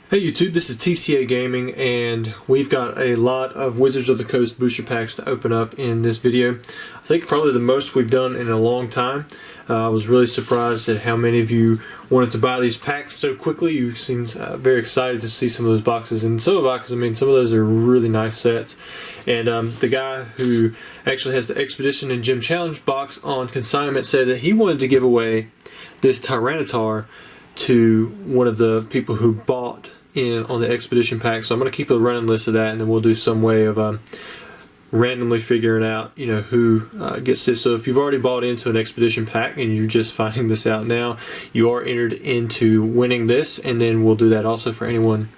Hey YouTube, this is TCA Gaming, and we've got a lot of Wizards of the Coast booster packs to open up in this video. I think probably the most we've done in a long time. I was really surprised at how many of you wanted to buy these packs so quickly. You seemed very excited to see some of those boxes, and some of the boxes, I mean, some of those are really nice sets. And the guy who actually has the Expedition and Gym Challenge box on consignment said that he wanted to give away this Tyranitar to one of the people who bought in on the Expedition pack. So I'm going to keep a running list of that, and then we'll do some way of randomly figuring out, you know, who gets this. So if you've already bought into an Expedition pack and you're just finding this out now, you are entered into winning this, and then we'll do that also for anyone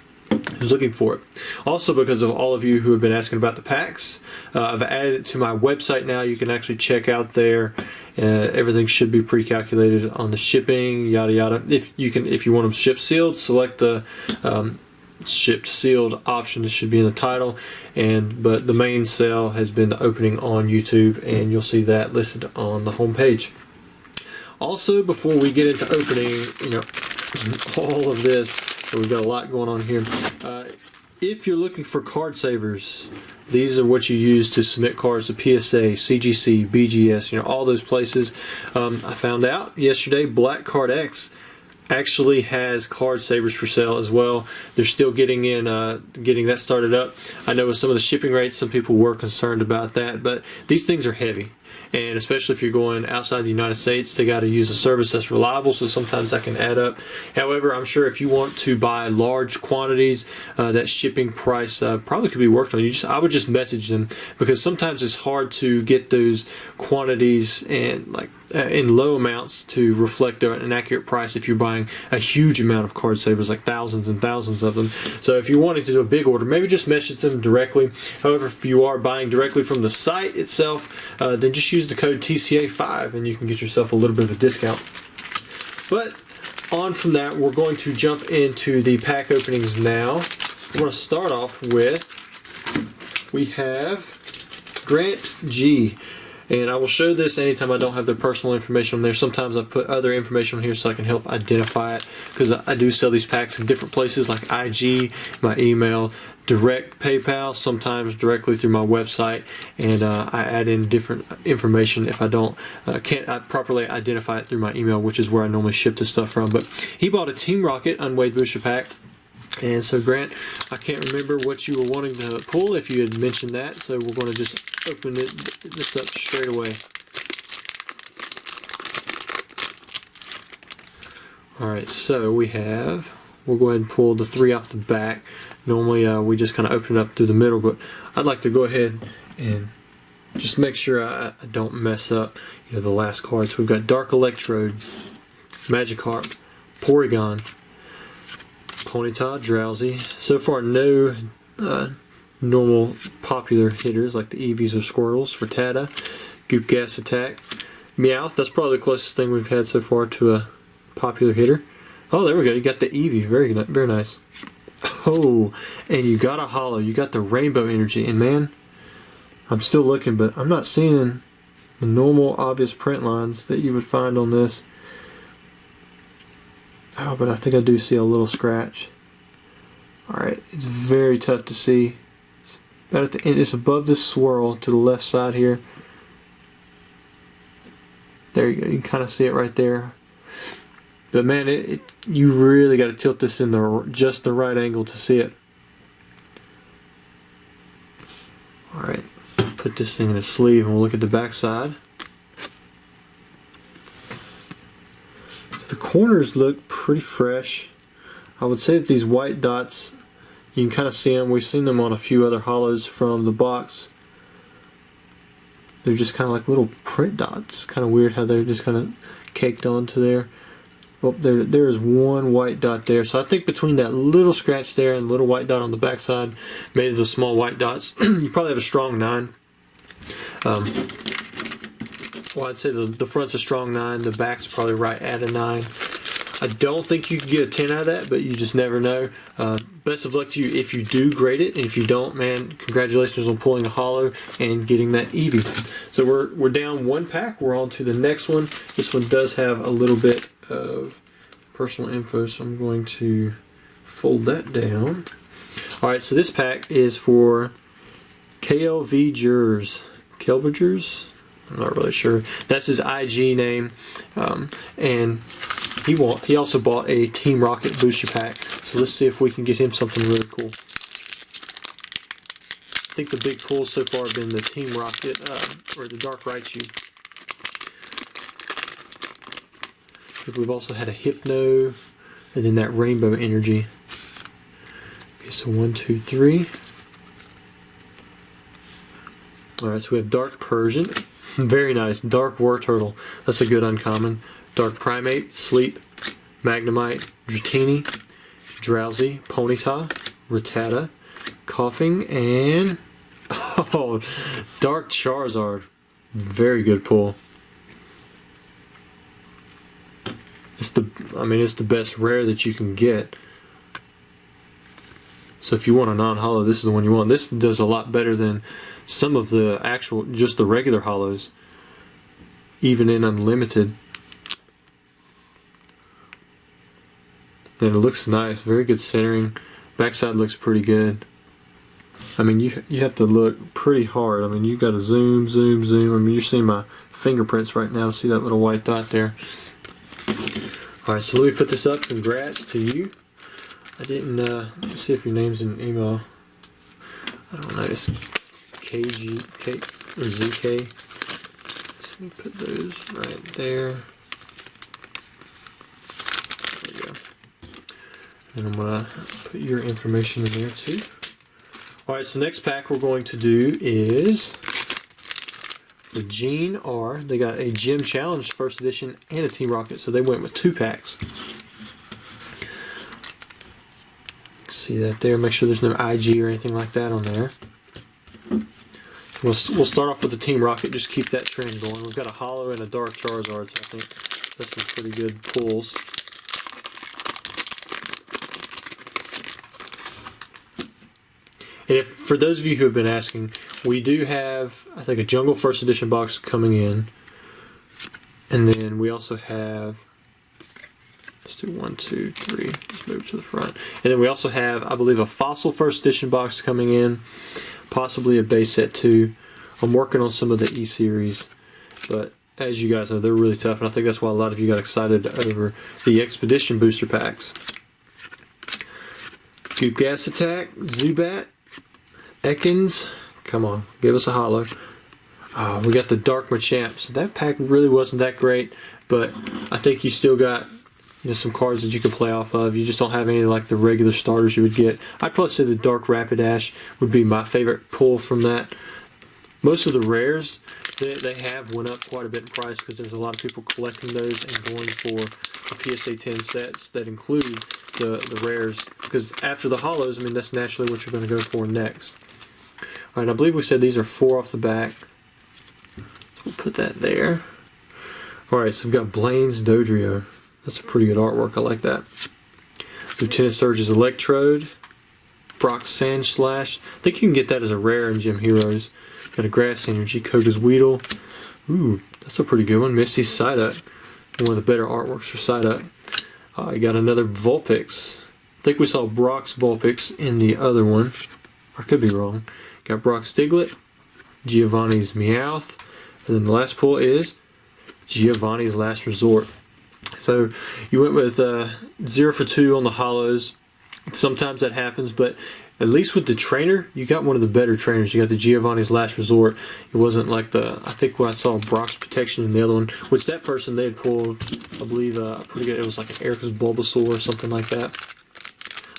who's looking for it. Also, because of all of you who have been asking about the packs, I've added it to my website now. You can actually check out there. Everything should be pre-calculated on the shipping, yada yada. If you want them shipped sealed, select the shipped sealed option. It should be in the title. But the main sale has been the opening on YouTube, and you'll see that listed on the home page. Also, before we get into opening, you know, all of this, so we've got a lot going on here. If you're looking for card savers, these are what you use to submit cards to PSA, CGC, BGS, you know, all those places. I found out yesterday Black Card X actually has card savers for sale as well. They're still getting that started up. I know with some of the shipping rates, some people were concerned about that, but these things are heavy. And especially if you're going outside the United States, they got to use a service that's reliable, so sometimes that can add up. However, I'm sure if you want to buy large quantities, that shipping price probably could be worked on. I would just message them, because sometimes it's hard to get those quantities and in low amounts to reflect an accurate price if you're buying a huge amount of card savers, like thousands and thousands of them. So if you're wanting to do a big order, maybe just message them directly. However, if you are buying directly from the site itself, then just use the code TCA5 and you can get yourself a little bit of a discount. But on from that, we're going to jump into the pack openings now. I want to start off with, we have Grant G. And I will show this anytime I don't have their personal information on there. Sometimes I put other information on here so I can help identify it, because I do sell these packs in different places like IG, my email, direct PayPal, sometimes directly through my website, and I add in different information if I can't properly identify it through my email, which is where I normally ship this stuff from. But he bought a Team Rocket Unweighed booster pack. And so Grant, I can't remember what you were wanting to pull if you had mentioned that, so we're going to just open this up straight away. Alright, so we'll go ahead and pull the 3 off the back. Normally we just kind of open it up through the middle, but I'd like to go ahead and just make sure I don't mess up, you know, the last cards. We've got Dark Electrode, Magikarp, Porygon, Ponyta, Drowsy. So far, no normal popular hitters like the Eevees or Squirtles for Tada. Goop Gas Attack. Meowth, that's probably the closest thing we've had so far to a popular hitter. Oh, there we go. You got the Eevee. Very good, very nice. Oh, and you got a holo. You got the Rainbow Energy. And man, I'm still looking, but I'm not seeing the normal, obvious print lines that you would find on this. Oh, but I think I do see a little scratch. Alright, it's very tough to see. It's about at the end. It's above this swirl to the left side here. There you go. You can kind of see it right there. But man, you really got to tilt this in just the right angle to see it. Alright, put this thing in the sleeve and we'll look at the back side. The corners look pretty fresh. I would say that these white dots, you can kind of see them. We've seen them on a few other holos from the box. They're just kind of like little print dots. Kind of weird how they're just kind of caked onto there. Well, there is one white dot there. So I think between that little scratch there and the little white dot on the back side, maybe the small white dots, you probably have a strong 9. Well, I'd say the front's a strong 9, the back's probably right at a 9. I don't think you can get a 10 out of that, but you just never know. Best of luck to you if you do grade it, and if you don't, man, congratulations on pulling a holo and getting that Eevee. So we're down 1 pack. We're on to the next one. This one does have a little bit of personal info, so I'm going to fold that down. Alright, so this pack is for KLVGers. Kelvigers? I'm not really sure. That's his IG name. And he also bought a Team Rocket booster pack. So let's see if we can get him something really cool. I think the big pulls so far have been the Team Rocket or the Dark Raichu. We've also had a Hypno and then that Rainbow Energy. Okay, so 1, 2, 3. Alright, so we have Dark Persian. Very nice. Dark War Turtle. That's a good uncommon. Dark Primate, Sleep, Magnemite, Dratini, Drowsy, Ponyta, Rattata, Coughing, and oh, Dark Charizard. Very good pull. It's the best rare that you can get. So if you want a non-holo, this is the one you want. This does a lot better than some of the actual, just the regular holos, even in unlimited. And it looks nice, very good centering. Backside looks pretty good. I mean, you have to look pretty hard. I mean, you got to zoom, zoom, zoom. I mean, you're seeing my fingerprints right now. See that little white dot there? Alright, so let me put this up. Congrats to you. I didn't, let me see if your name's in an email. I don't know, it's KG, K, or ZK. So let me put those right there. There we go. And I'm going to put your information in there too. Alright, so next pack we're going to do is for Gene R. They got a Gym Challenge First Edition and a Team Rocket, so they went with 2 packs. See that there? Make sure there's no IG or anything like that on there. We'll start off with the Team Rocket, just keep that trend going. We've got a holo and a Dark Charizard, so I think that's some pretty good pulls. And for those of you who have been asking, we do have, I think, a Jungle First Edition box coming in. And then we also have, let's do 1, 2, 3, let's move to the front. And then we also have, I believe, a Fossil First Edition box coming in, possibly a base set too. I'm working on some of the E-Series, but as you guys know, they're really tough, and I think that's why a lot of you got excited over the Expedition booster packs. Goop Gas Attack, Zubat, Ekans, come on, give us a holo. We got the Dark Machamp. So that pack really wasn't that great, but I think you still got some cards that you can play off of. You just don't have any like the regular starters you would get. I'd probably say the Dark Rapidash would be my favorite pull from that. Most of the rares, they have went up quite a bit in price because there's a lot of people collecting those and going for the PSA 10 sets that include the rares. Because after the holos, I mean, that's naturally what you're going to go for next. Alright, I believe we said these are 4 off the back. So we'll put that there. Alright, so we've got Blaine's Dodrio. That's a pretty good artwork, I like that. Lieutenant Surge's Electrode. Brock's Sand Slash. I think you can get that as a rare in Gym Heroes. Got a Grass Energy, Koga's Weedle. Ooh, that's a pretty good one. Misty's Psyduck. One of the better artworks for Psyduck. You got another Vulpix. I think we saw Brock's Vulpix in the other one. I could be wrong. Got Brock's Diglett, Giovanni's Meowth, and then the last pull is Giovanni's Last Resort. So you went with 0 for 2 on the holos. Sometimes that happens, but at least with the trainer, you got one of the better trainers. You got the Giovanni's Last Resort. It wasn't like I think when I saw Brock's Protection in the other one, which that person they had pulled, I believe, pretty good. It was like an Erica's Bulbasaur or something like that.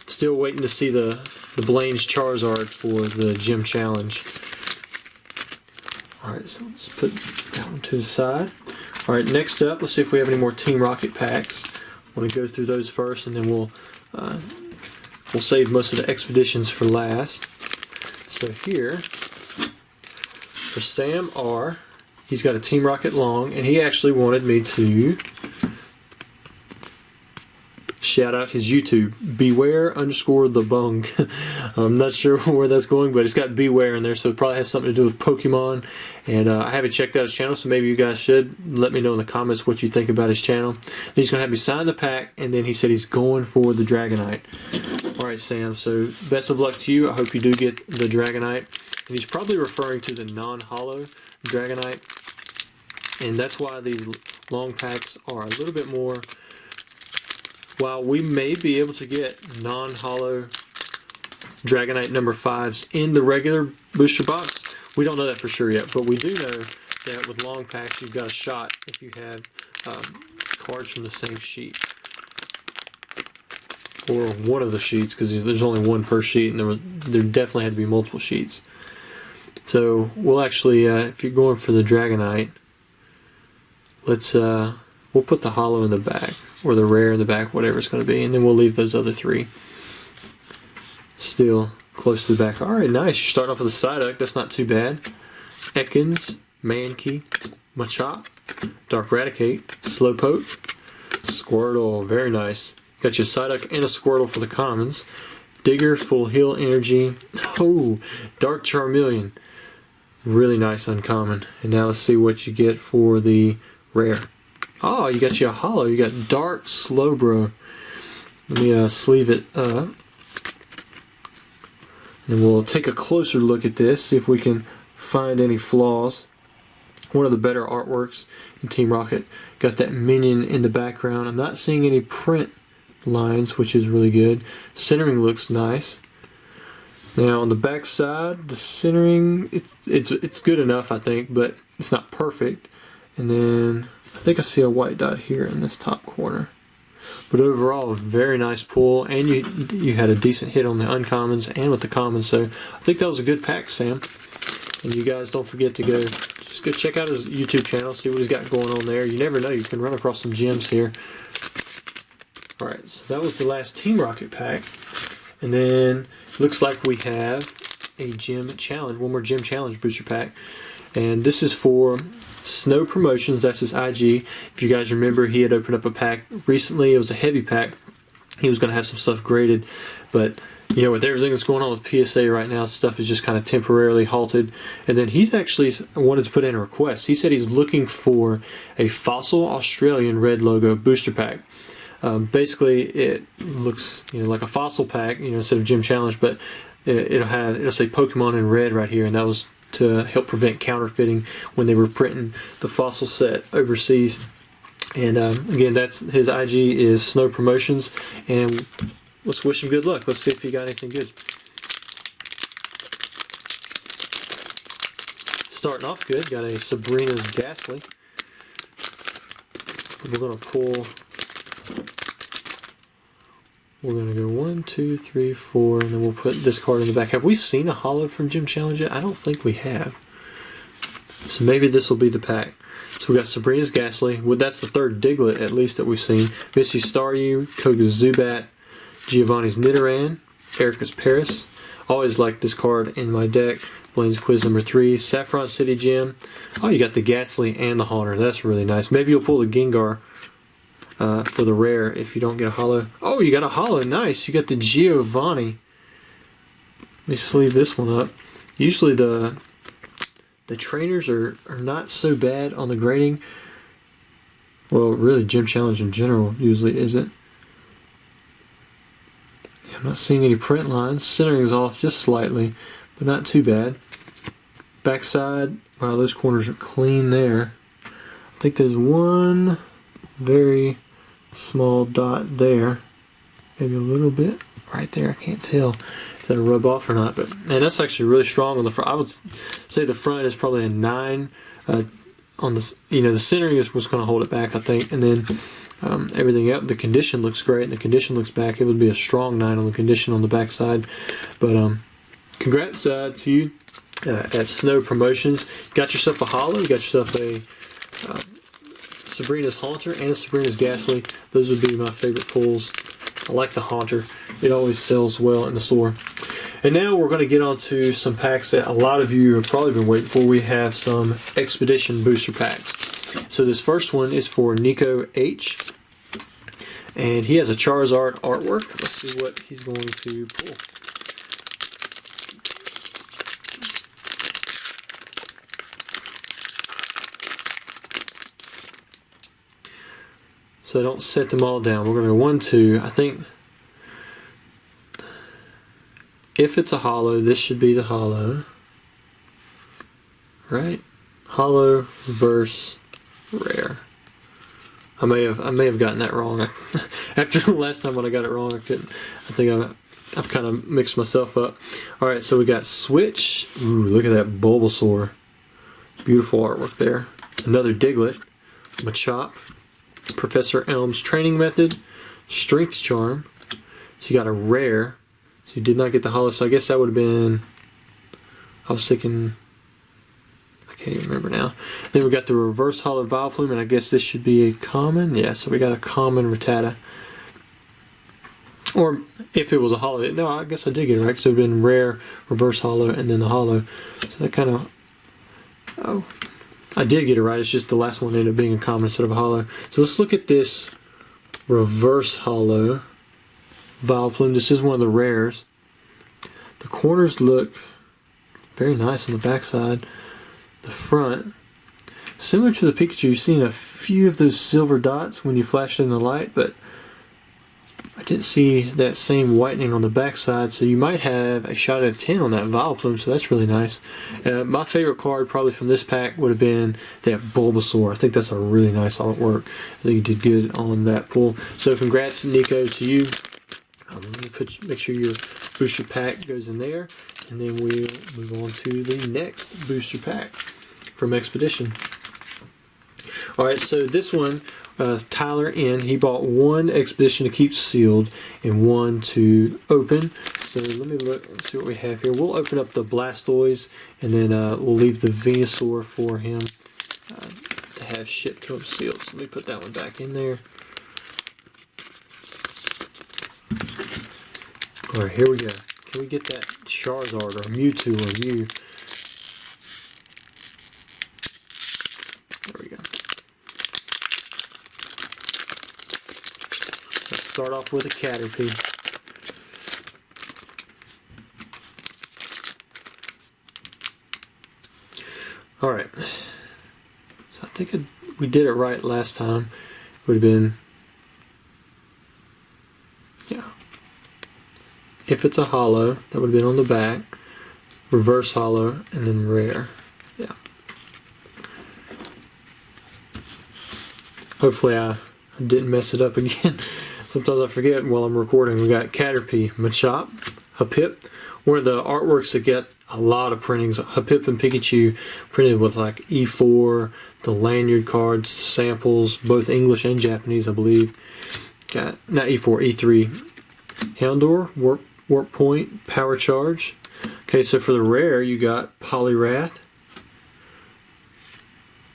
Still waiting to see the Blaine's Charizard for the Gym Challenge. Alright, so let's put that one to the side. Alright, next up, let's see if we have any more Team Rocket packs. I want to go through those first, and then we'll save most of the expeditions for last. So here, for Sam R, he's got a Team Rocket Long, and he actually wanted me to shout out his YouTube, beware_the_bung. I'm not sure where that's going, but it's got beware in there, so it probably has something to do with Pokemon. And I haven't checked out his channel, so maybe you guys should. Let me know in the comments what you think about his channel. He's going to have me sign the pack, and then he said he's going for the Dragonite. Alright, Sam, so best of luck to you. I hope you do get the Dragonite. And he's probably referring to the non-hollow Dragonite. And that's why these long packs are a little bit more. While we may be able to get non-hollow Dragonite number 5s in the regular booster box, we don't know that for sure yet, but we do know that with long packs you've got a shot if you have cards from the same sheet. Or one of the sheets, because there's only one per sheet, and there definitely had to be multiple sheets. So we'll actually, if you're going for the Dragonite, let's we'll put the hollow in the back, or the rare in the back, whatever it's going to be, and then we'll leave those other 3 still close to the back. Alright, nice. You're starting off with a Psyduck. That's not too bad. Ekans, Mankey, Machop, Dark Raticate, Slowpoke, Squirtle. Very nice. Got your Psyduck and a Squirtle for the commons. Digger, Full Heal Energy. Oh, Dark Charmeleon. Really nice uncommon. And now let's see what you get for the rare. Oh, you got you a hollow. You got Dark Slowbro. Let me sleeve it up. And we'll take a closer look at this, see if we can find any flaws. One of the better artworks in Team Rocket. Got that minion in the background. I'm not seeing any print lines, which is really good. Centering looks nice. Now on the back side, the centering, it's good enough, I think, but it's not perfect. And then I think I see a white dot here in this top corner. But overall, a very nice pull, and you had a decent hit on the uncommons and with the commons, so I think that was a good pack, Sam. And you guys don't forget to just go check out his YouTube channel, see what he's got going on there. You never know, you can run across some gems here. Alright, so that was the last Team Rocket pack. And then looks like we have a gym challenge, one more gym challenge booster pack. And this is for Snow Promotions, that's his IG. If you guys remember, he had opened up a pack recently. It was a heavy pack. He was going to have some stuff graded, but you know, with everything that's going on with PSA right now, stuff is just kind of temporarily halted. And then he's actually wanted to put in a request. He said he's looking for a Fossil Australian red logo booster pack. Basically, it looks, you know, like a fossil pack, you know, instead of Gym Challenge, but it'll say Pokemon in red right here, and that was to help prevent counterfeiting when they were printing the fossil set overseas. And again, that's his IG is Snow Promotions, and let's wish him good luck. Let's see if he got anything good. Starting off good, got a Sabrina's Ghastly. We're gonna pull. We're going to go 1, 2, 3, 4, and then we'll put this card in the back. Have we seen a hollow from Gym Challenge yet? I don't think we have. So maybe this will be the pack. So we got Sabrina's Ghastly. Well, that's the third Diglett, at least, that we've seen. Missy Staryu, Koga's Zubat, Giovanni's Nidoran, Erica's Paris. Always like this card in my deck. Blaine's Quiz number 3, Saffron City Gym. Oh, you got the Ghastly and the Haunter. That's really nice. Maybe you'll pull the Gengar for the rare if you don't get a hollow. Oh, you got a hollow. Nice. You got the Giovanni. Let me sleeve this one up. Usually the trainers are not so bad on the grading. Well, really, Gym Challenge in general usually isn't. I'm not seeing any print lines. Centering is off just slightly, but not too bad. Backside, wow, those corners are clean there. I think there's one very small dot there, maybe a little bit right there. I can't tell if that'll rub off or not, but man, that's actually really strong on the front. I would say the front is probably a 9. On the, you know, the centering is what's going to hold it back, I think, and then everything else. The condition looks great, and the condition looks back. It would be a strong 9 on the condition on the backside. But congrats to you at Snow Promotions. You got yourself a hollow. You got yourself a Sabrina's Haunter and a Sabrina's Ghastly. Those would be my favorite pulls. I like the Haunter. It always sells well in the store. And now we're going to get on to some packs that a lot of you have probably been waiting for. We have some Expedition booster packs. So this first one is for Nico H. And he has a Charizard artwork. Let's see what he's going to pull. So don't set them all down. We're going to go 1, 2. I think if it's a holo, this should be the holo. Right? Holo, reverse, rare. I may have gotten that wrong. After the last time when I got it wrong, I think I've kind of mixed myself up. All right, so we got Switch. Ooh, look at that Bulbasaur. Beautiful artwork there. Another Diglett, Machop, Professor Elm's Training Method, Strength Charm. So you got a rare. So you did not get the holo. So I guess that would have been. I was thinking. I can't even remember now. Then we got the reverse holo Vileplume, and I guess this should be a common. Yeah, so we got a common Rattata. Or if it was a holo, no, I guess I did get it right. So it would have been rare, reverse holo, and then the holo. So that kind of. Oh. I did get it right. It's just the last one ended up being a common instead of a holo. So let's look at this reverse holo Vileplume. This is one of the rares. The corners look very nice on the backside. The front, similar to the Pikachu, you've seen a few of those silver dots when you flash it in the light, but I didn't see that same whitening on the backside, so you might have a shot at 10 on that Vileplume, so that's really nice. My favorite card probably from this pack would have been that Bulbasaur. I think that's a really nice artwork. I think you did good on that pull. So congrats, Nico, to you. Let me make sure your booster pack goes in there, and then we'll move on to the next booster pack from Expedition. Alright, so this one, Tyler N, he bought 1 Expedition to keep sealed and 1 to open. So let me look and see what we have here. We'll open up the Blastoise, and then we'll leave the Venusaur for him to have shipped to him sealed. So let me put that one back in there. Alright, here we go. Can we get that Charizard or Mewtwo or Mew? There we go. Let's start off with a Caterpie. Alright. So I think we did it right last time. It would have been... yeah. If it's a holo, that would have been on the back, reverse holo, and then rare. Yeah. Hopefully I didn't mess it up again. Sometimes I forget while I'm recording. We got Caterpie, Machop, Hapip. One of the artworks that get a lot of printings. Hapip and Pikachu printed with like E4, the lanyard cards, samples, both English and Japanese, I believe. Got, not E4, E3. Houndour, Warp Point, Power Charge. Okay, so for the rare, you got Poliwrath.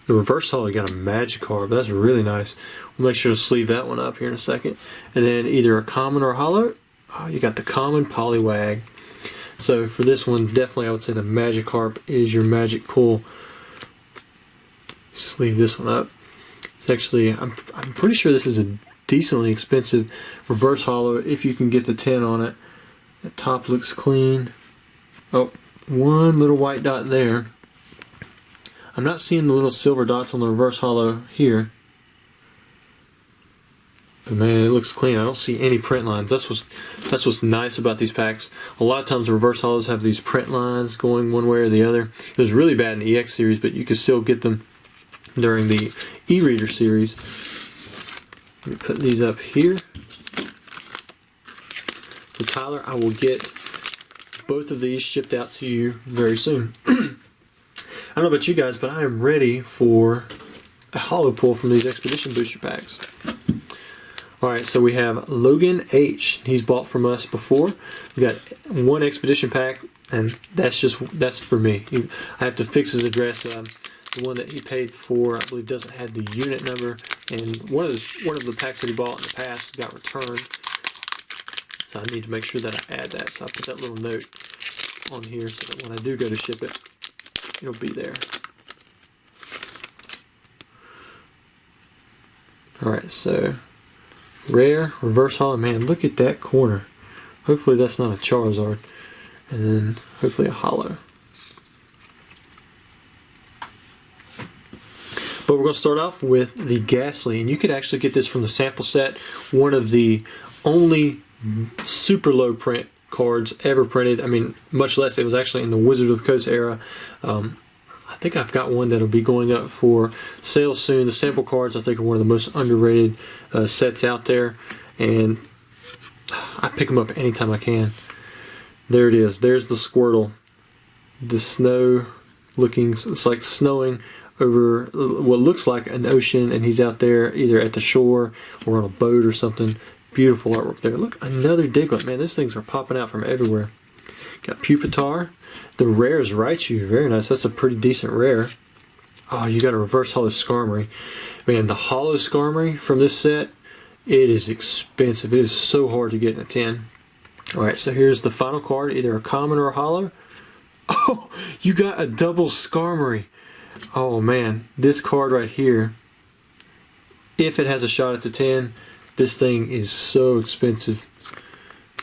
The reverse holo, you got a Magikarp. That's really nice. We'll make sure to sleeve that one up here in a second. And then either a common or a holo. Oh, you got the common Poliwag. So for this one, definitely I would say the Magikarp is your magic pull. Sleeve this one up. It's actually, I'm pretty sure this is a decently expensive reverse holo if you can get the 10 on it. The top looks clean. Oh, one little white dot there. I'm not seeing the little silver dots on the reverse holo here. But man, it looks clean. I don't see any print lines. That's what's nice about these packs. A lot of times the reverse holos have these print lines going one way or the other. It was really bad in the EX series, but you could still get them during the e-reader series. Let me put these up here. So Tyler, I will get both of these shipped out to you very soon. I don't know about you guys, but I am ready for a holo pull from these Expedition booster packs. Alright, so we have Logan H. He's bought from us before. We got one Expedition pack, and that's for me. I have to fix his address. The one that he paid for, I believe, doesn't have the unit number, and one of the packs that he bought in the past got returned. So I need to make sure that I add that. So I put that little note on here so that when I do go to ship it, it'll be there. Alright, so Rare, reverse holo. Man, look at that corner. Hopefully that's not a Charizard. And then hopefully a holo. But we're going to start off with the Ghastly, and you could actually get this from the sample set. One of the only super low print cards ever printed. I mean, much less. It was actually in the Wizards of the Coast era. I think I've got one that'll be going up for sale soon. The sample cards, I think, are one of the most underrated sets out there, and I pick them up anytime I can. There it is. There's the Squirtle. The snow looking, it's like snowing over what looks like an ocean, and he's out there either at the shore or on a boat or something. Beautiful artwork there. Look, another Diglett. Man, those things are popping out from everywhere. Got Pupitar. The rare is Raichu. Very nice. That's a pretty decent rare. Oh, you got a reverse holo Skarmory. Man, the holo Skarmory from this set, it is expensive. It is so hard to get in a tin. Alright, so here's the final card, either a common or a holo. Oh, you got a double Skarmory. Oh man, this card right here, if it has a shot at the 10, this thing is so expensive.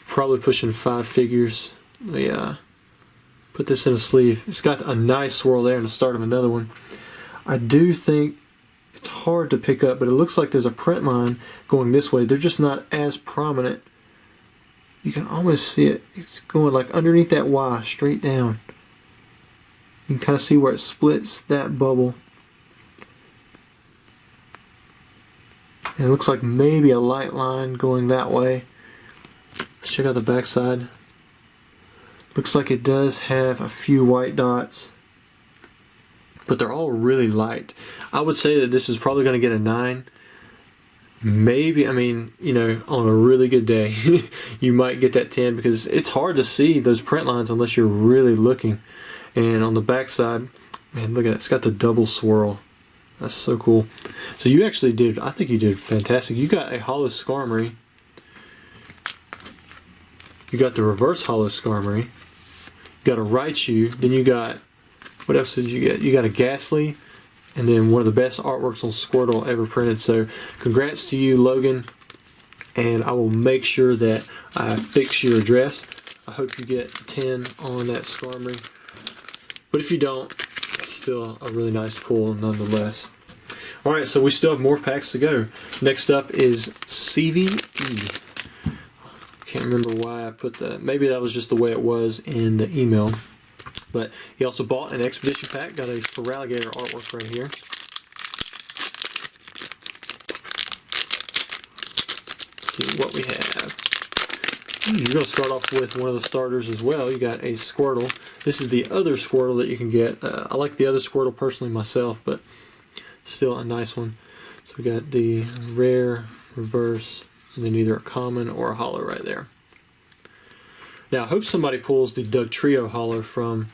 Probably pushing 5 figures. Yeah. Put this in a sleeve. It's got a nice swirl there and the start of another one. I do think it's hard to pick up, but it looks like there's a print line going this way. They're just not as prominent. You can almost see it. It's going like underneath that Y, straight down. You can kind of see where it splits that bubble. And it looks like maybe a light line going that way. Let's check out the back side. Looks like it does have a few white dots, but they're all really light. I would say that this is probably going to get a 9. Maybe, I mean, you know, on a really good day, you might get that 10 because it's hard to see those print lines unless you're really looking. And on the back side, man, look at it. It's got the double swirl. That's so cool. So you actually did, I think you did fantastic. You got a holo Skarmory. You got the reverse holo Skarmory. You got a Raichu. Then you got, what else did you get? You got a Ghastly. And then one of the best artworks on Squirtle ever printed. So congrats to you, Logan. And I will make sure that I fix your address. I hope you get 10 on that Skarmory. But if you don't, it's still a really nice pull nonetheless. Alright, so we still have more packs to go. Next up is CVE. Can't remember why I put that. Maybe that was just the way it was in the email. But he also bought an Expedition pack. Got a Feraligatr artwork right here. Let's see what we have. You're going to start off with one of the starters as well. You got a Squirtle. This is the other Squirtle that you can get. I like the other Squirtle personally myself, but still a nice one. So we got the rare, reverse, and then either a common or a holo right there. Now I hope somebody pulls the Doug Trio holo from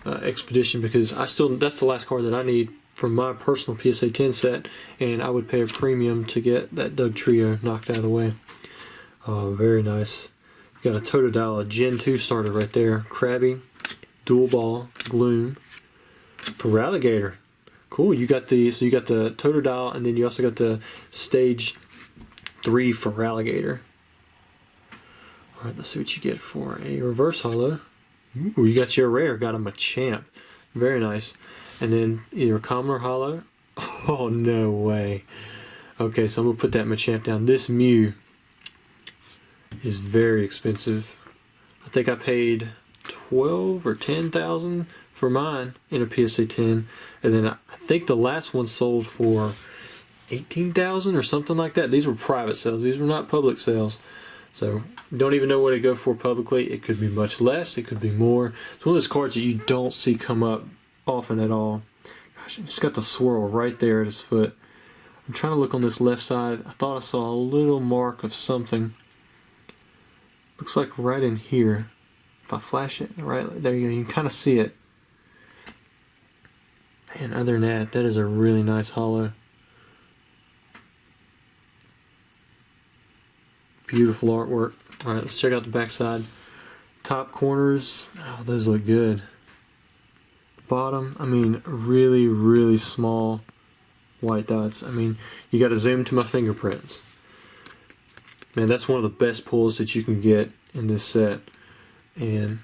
Expedition, because that's the last card that I need from my personal PSA 10 set, and I would pay a premium to get that Doug Trio knocked out of the way. Oh, very nice. You got a Totodile, a Gen 2 starter right there. Krabby, Dual Ball, Gloom, Feraligatr. Cool. You got the Totodile, and then you also got the Stage 3 Feraligatr. All right, let's see what you get for a reverse holo. Ooh, you got your rare. Got a Machamp. Very nice. And then either a common or holo. Oh, no way. Okay, so I'm going to put that Machamp down. This Mew is very expensive. I think I paid 12 or 10,000 for mine in a PSA 10, and then I think the last one sold for 18,000 or something like that. These were private sales. These were not public sales. So don't even know what it go for publicly. It could be much less. It could be more. It's one of those cards that you don't see come up often at all. Gosh, it's got the swirl right there at his foot. I'm trying to look on this left side. I thought I saw a little mark of something. Looks like right in here. If I flash it, right there you go. You can kind of see it. And other than that, that is a really nice holo. Beautiful artwork. Alright, let's check out the back side. Top corners, oh, those look good. Bottom, I mean, really, really small white dots. I mean, you got to zoom to my fingerprints. Man, that's one of the best pulls that you can get in this set. And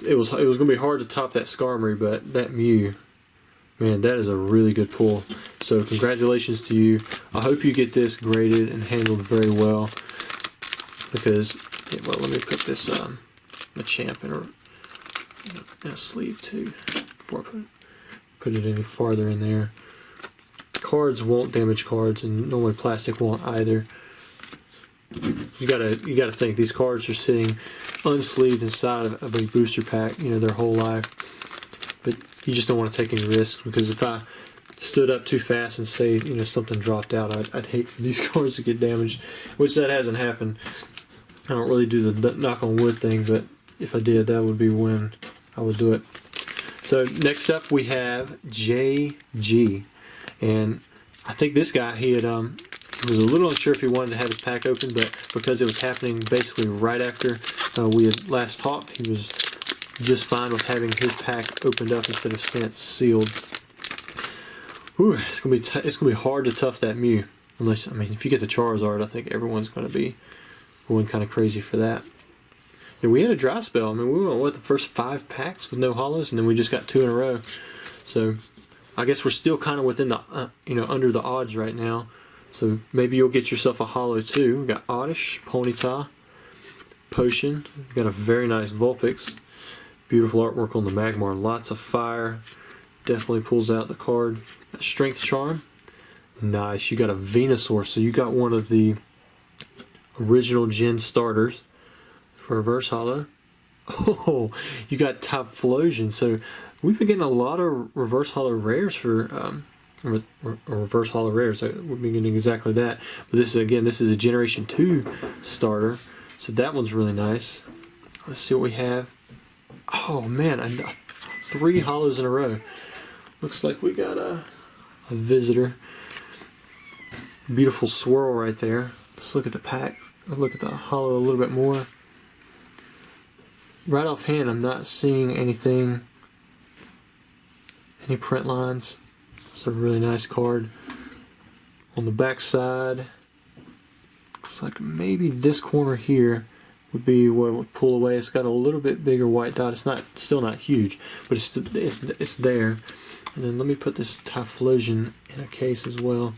it was going to be hard to top that Skarmory, but that Mew, man, that is a really good pull. So congratulations to you. I hope you get this graded and handled very well. Because, well, let me put this Machamp in a sleeve too before I put it any farther in there. Cards won't damage cards, and normally plastic won't either. You gotta think these cards are sitting unsleeved inside of a booster pack, you know, their whole life. But you just don't want to take any risks, because if I stood up too fast and say, you know, something dropped out, I'd hate for these cards to get damaged, which that hasn't happened. I don't really do the knock on wood thing, but if I did, that would be when I would do it. So next up we have JG, and I think this guy, he was a little unsure if he wanted to have his pack open, but because it was happening basically right after we had last talked, he was just fine with having his pack opened up instead of sealed. Whew, it's gonna be hard to tough that Mew, unless, I mean, if you get the Charizard, I think everyone's gonna be going kind of crazy for that. And we had a dry spell. I mean, we went, what, the first 5 packs with no hollows, and then we just got 2 in a row. So I guess we're still kind of within the, you know, under the odds right now. So maybe you'll get yourself a hollow too. We got Oddish, Ponyta, Potion. We got a very nice Vulpix. Beautiful artwork on the Magmar. Lots of fire. Definitely pulls out the card. Strength Charm. Nice. You got a Venusaur. So you got one of the original Gen starters for reverse hollow. Oh, you got Typhlosion. So we've been getting a lot of reverse hollow rares for reverse hollow rares. So we've been getting exactly that. But this is a Generation 2 starter. So that one's really nice. Let's see what we have. Oh man, 3 hollows in a row. Looks like we got a visitor. Beautiful swirl right there. Let's look at the pack. I'll look at the hollow a little bit more. Right offhand, I'm not seeing anything, any print lines. It's a really nice card. On the back side, looks like maybe this corner here would be what would pull away. It's got a little bit bigger white dot. It's still not huge, but it's there. And then let me put this Typhlosion in a case as well.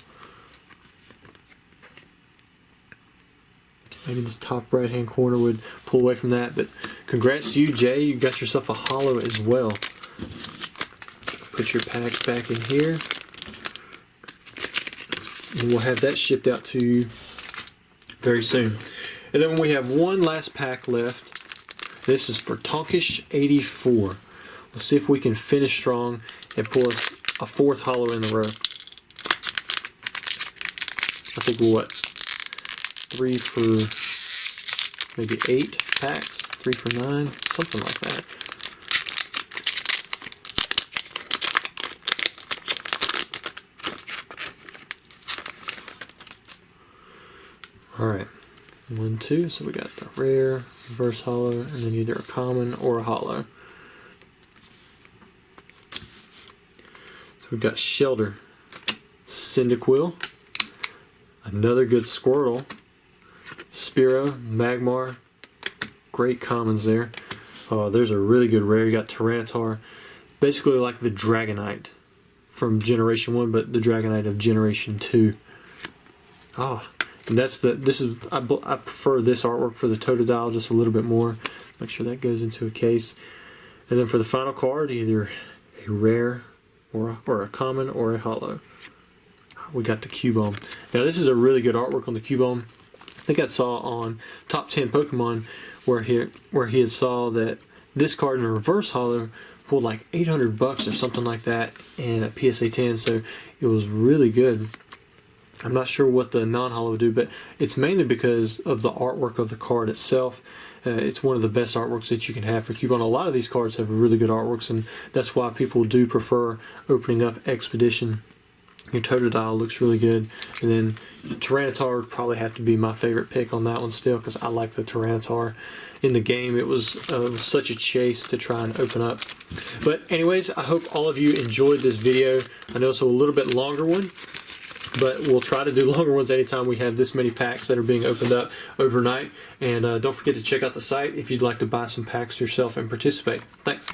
Maybe this top right hand corner would pull away from that, but congrats to you, Jay. You got yourself a hollow as well. Put your pack back in here, and we'll have that shipped out to you very soon. And then we have one last pack left. This is for Tonkish84. Let's see if we can finish strong and pull us a 4th hollow in a row. I think we'll, what, 3 for maybe 8 packs, 3 for 9, something like that. Alright, 1, 2, so we got the rare, reverse hollow, and then either a common or a hollow. So we've got Shelter, Cyndaquil, another good Squirtle, Spearow, Magmar, great commons there. There's a really good rare. You got Tyranitar, basically like the Dragonite from Generation 1, but the Dragonite of Generation 2. And I prefer this artwork for the Totodile just a little bit more. Make sure that goes into a case. And then for the final card, either a rare or a common or a hollow. We got the Cubone. Now this is a really good artwork on the Cubone. I think I saw on Top 10 Pokemon where he had saw that this card in a reverse hollow pulled like $800 or something like that in a PSA 10, so it was really good. I'm not sure what the non-hollow would do, but it's mainly because of the artwork of the card itself. It's one of the best artworks that you can have for Cubone. A lot of these cards have really good artworks, and that's why people do prefer opening up Expedition. Your Totodile looks really good, and then Tyranitar would probably have to be my favorite pick on that one still, because I like the Tyranitar. In the game, it was such a chase to try and open up. But anyways, I hope all of you enjoyed this video. I know it's a little bit longer one, but we'll try to do longer ones anytime we have this many packs that are being opened up overnight. And don't forget to check out the site if you'd like to buy some packs yourself and participate. Thanks.